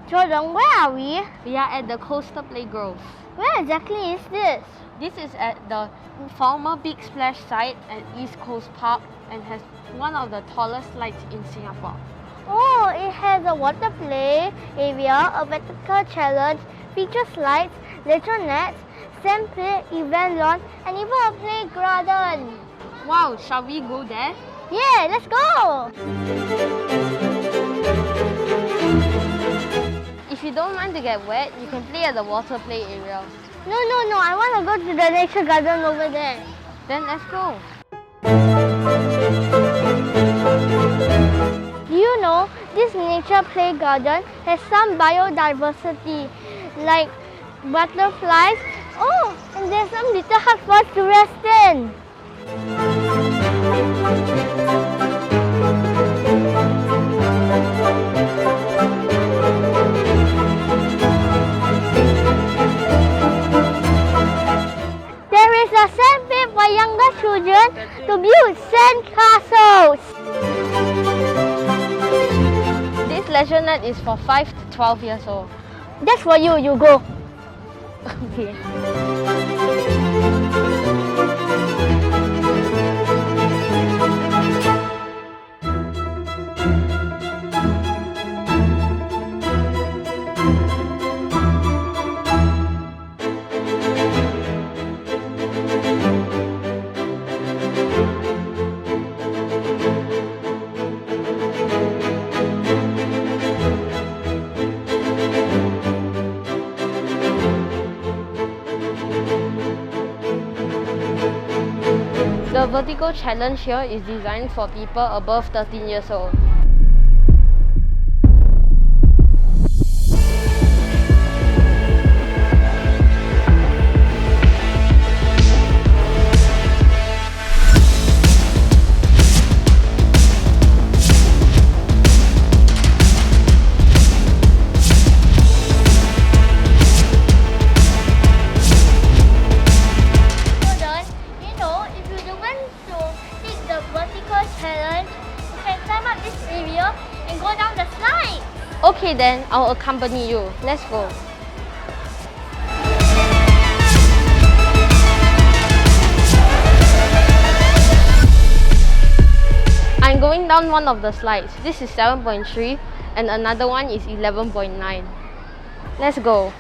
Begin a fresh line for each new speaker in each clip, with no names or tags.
Jordan, where are we?
We are at the Coastal PlayGrove.
Where exactly is this?
This is at the former Big Splash site at East Coast Park and has one of the tallest slides in Singapore.
Oh, it has a water play area, a vertical challenge, feature slides, leisure nets, sand play, event lawn, and even a playgarden.
Wow, shall we go there?
Yeah, let's go!
If you don't mind to get wet, you can play at the water play area.
No, I want to go to the nature garden over there.
Then let's go.
Do you know, this nature play garden has some biodiversity, like butterflies. Oh, and there's some little hut for us to rest in. There is a sand pit for younger children to build sand castles.
This leisure net is for 5 to 12 years old.
That's for you, you go.
Okay. The vertical challenge here is designed for people above 13 years old.
And go down the slide.
Okay then, I'll accompany you. Let's go. I'm going down one of the slides. This is 7.3 and another one is 11.9. Let's go.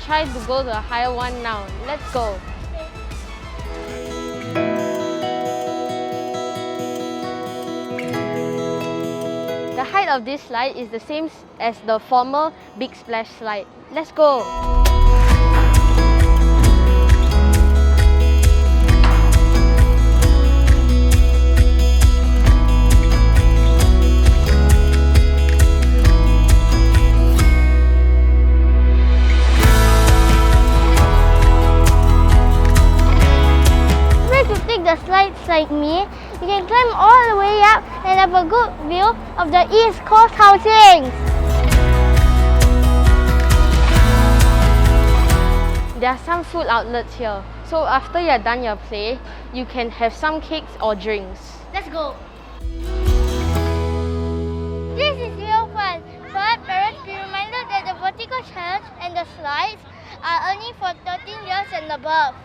Try to go to a higher one now. Let's go. The height of this slide is the same as the former Big Splash slide. Let's go.
The slides like me, you can climb all the way up and have a good view of the East Coast housings.
There are some food outlets here, so after you're done your play, you can have some cakes or drinks.
Let's go. This is real fun, but parents be reminded that the vertical challenge and the slides are only for 13 years and above.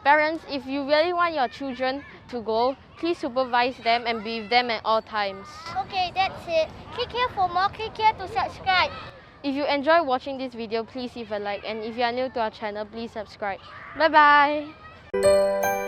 Parents, if you really want your children to go, please supervise them and be with them at all times.
Okay, that's it. Click here for more, click here to subscribe.
If you enjoy watching this video, please leave a like, and if you are new to our channel, please subscribe. Bye bye!